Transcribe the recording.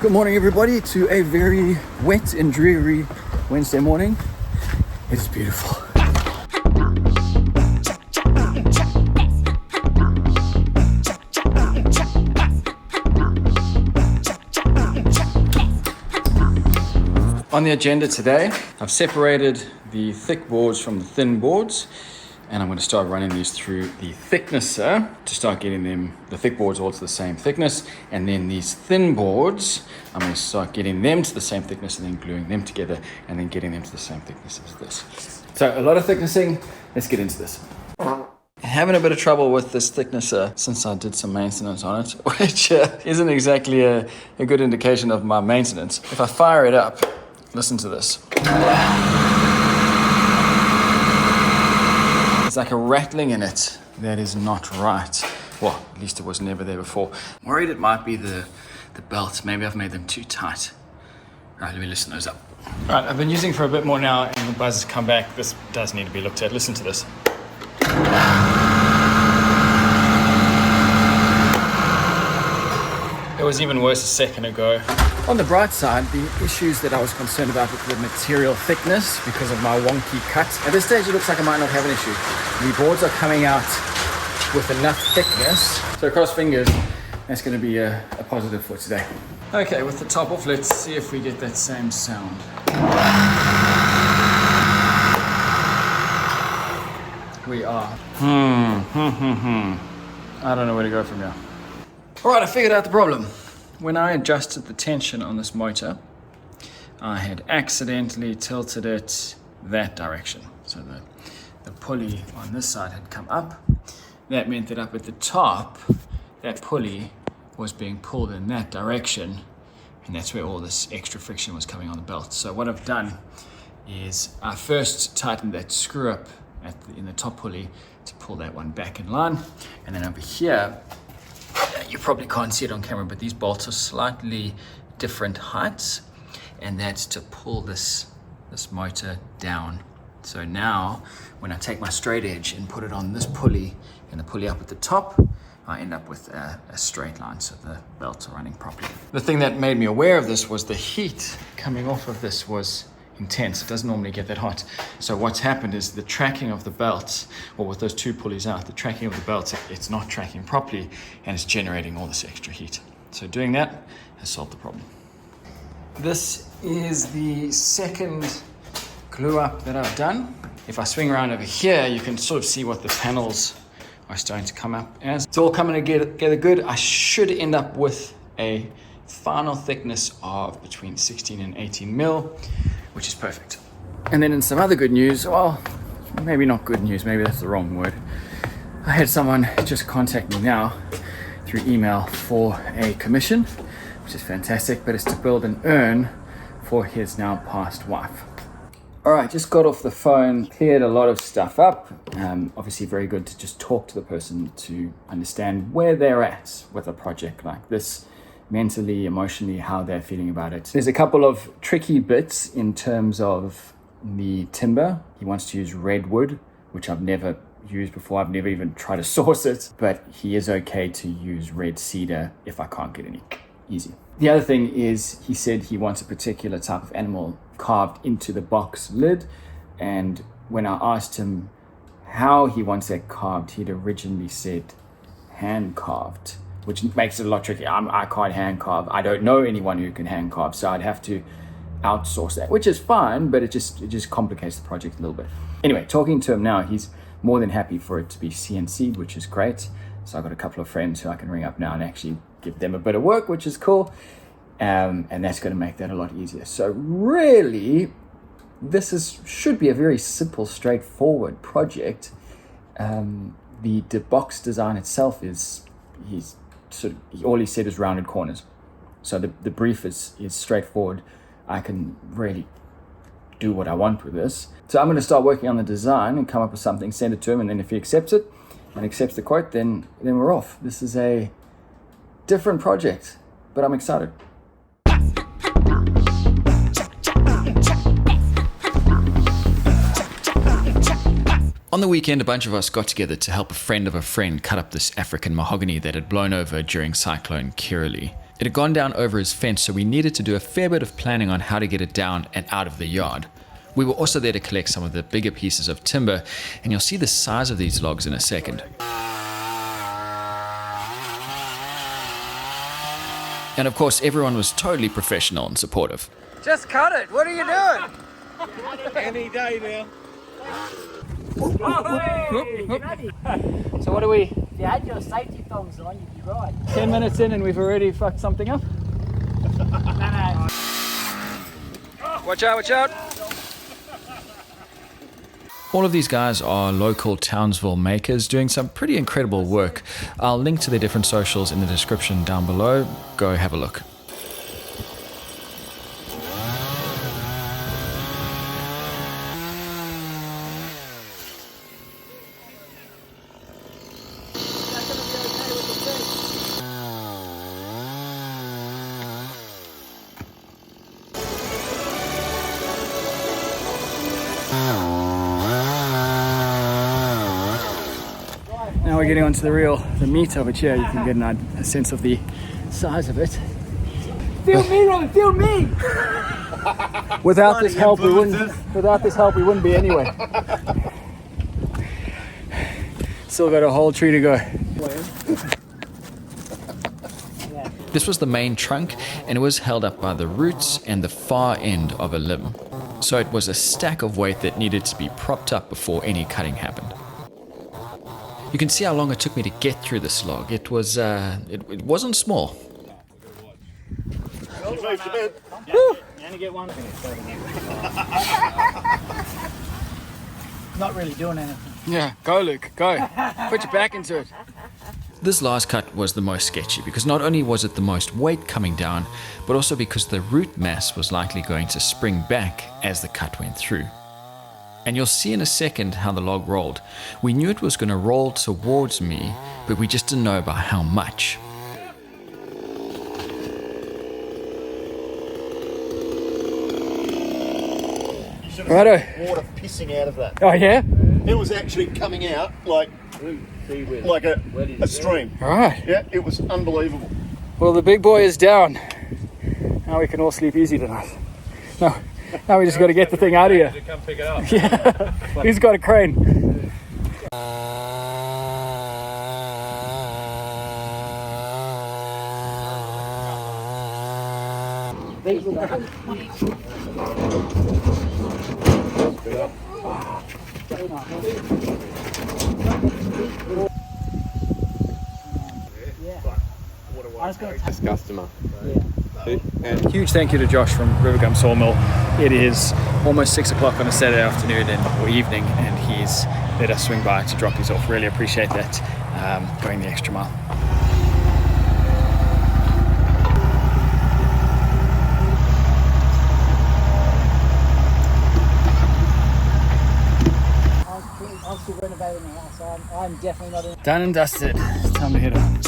Good morning everybody to a very wet and dreary Wednesday morning. It is beautiful. On the agenda today, I've separated the thick boards from the thin boards, and I'm going to start running these through the thicknesser to start getting them, the thick boards all to the same thickness, and then these thin boards, I'm going to start getting them to the same thickness and then gluing them together and then getting them to the same thickness as this. So a lot of thicknessing, let's get into this. Having a bit of trouble with this thicknesser since I did some maintenance on it, which isn't exactly a good indication of my maintenance. If I fire it up, listen to this. It's like a rattling in it that is not right. Well, at least it was never there before. I'm worried it might be the belts. Maybe I've made them too tight. All right, let me listen those up. All right, I've been using for a bit more now and the buzz has come back. This does need to be looked at. Listen to this. It was even worse a second ago. On the bright side, the issues that I was concerned about with the material thickness because of my wonky cut, at this stage it looks like I might not have an issue. The boards are coming out with enough thickness, so cross fingers, that's going to be a positive for today. Okay, with the top off, let's see if we get that same sound. We are. I don't know where to go from here. All right, I figured out the problem. When I adjusted the tension on this motor, I had accidentally tilted it that direction. So the pulley on this side had come up. That meant that up at the top, that pulley was being pulled in that direction, and that's where all this extra friction was coming on the belt. So what I've done is I first tightened that screw up in the top pulley to pull that one back in line, and then over here, you probably can't see it on camera, but these bolts are slightly different heights, and that's to pull this motor down. So now, when I take my straight edge and put it on this pulley and the pulley up at the top, I end up with a straight line, so the belts are running properly. The thing that made me aware of this was the heat coming off of this was intense. It doesn't normally get that hot. So what's happened is the tracking of the belts, or with those two pulleys out, the tracking of the belts, it's not tracking properly and it's generating all this extra heat. So doing that has solved the problem. This is the second glue up that I've done. If I swing around over here, you can sort of see what the panels are starting to come up as. It's all coming together good. I should end up with a final thickness of between 16 and 18 mil, which is perfect. And then in some other good news, well, maybe not good news, maybe that's the wrong word. I had someone just contact me now through email for a commission, which is fantastic, but it's to build an urn for his now passed wife. All right, just got off the phone, cleared a lot of stuff up. Obviously very good to just talk to the person to understand where they're at with a project like this, mentally, emotionally, how they're feeling about it. There's a couple of tricky bits in terms of the timber. He wants to use redwood, which I've never used before. I've never even tried to source it, but he is okay to use red cedar if I can't get any. Easy. The other thing is he said he wants a particular type of animal carved into the box lid, and when I asked him how he wants that carved, he'd originally said hand carved, which makes it a lot tricky. I can't hand carve. I don't know anyone who can hand carve, so I'd have to outsource that, which is fine, but it just complicates the project a little bit. Anyway, talking to him now, he's more than happy for it to be CNC'd, which is great. So I've got a couple of friends who I can ring up now and actually give them a bit of work, which is cool. And that's going to make that a lot easier. So really, this should be a very simple, straightforward project. The box design itself all he said is rounded corners. So the brief is straightforward. I can really do what I want with this. So I'm going to start working on the design and come up with something, send it to him, and then if he accepts it and accepts the quote, then we're off. This is a different project, but I'm excited. On the weekend, a bunch of us got together to help a friend of a friend cut up this African mahogany that had blown over during Cyclone Kirrily. It had gone down over his fence, so we needed to do a fair bit of planning on how to get it down and out of the yard. We were also there to collect some of the bigger pieces of timber, and you'll see the size of these logs in a second. And of course, everyone was totally professional and supportive. Just cut it. What are you doing? Any day now. So what do we? If you had your safety thongs on, you'd be right. 10 minutes in and we've already fucked something up? No. Watch out, watch out. All of these guys are local Townsville makers doing some pretty incredible work. I'll link to their different socials in the description down below. Go have a look. Now we're getting onto the meat of it here. You can get a sense of the size of it. Feel me, Robin, feel me! Without this help, we wouldn't be anywhere. Still got a whole tree to go. This was the main trunk, and it was held up by the roots and the far end of a limb. So it was a stack of weight that needed to be propped up before any cutting happened. You can see how long it took me to get through this log. It was, it wasn't small. You only get one. Not really doing anything. Yeah, go Luke, go. Put your back into it. This last cut was the most sketchy because not only was it the most weight coming down, but also because the root mass was likely going to spring back as the cut went through. And you'll see in a second how the log rolled. We knew it was going to roll towards me, but we just didn't know by how much. Righto. Water pissing out of that. Oh yeah? It was actually coming out like a stream. Alright. Yeah, it was unbelievable. Well, the big boy is down. Now we can all sleep easy tonight. No, now we just got to get the thing out of here. Come pick it up. Yeah. Who's got a crane? This customer. And huge thank you to Josh from Rivergum Sawmill. It is almost 6 o'clock on a Saturday afternoon or evening, and he's let us swing by to drop these off. Really appreciate that, going the extra mile. I'm still renovating the house, so I'm definitely not in. Done and dusted. Time to head home.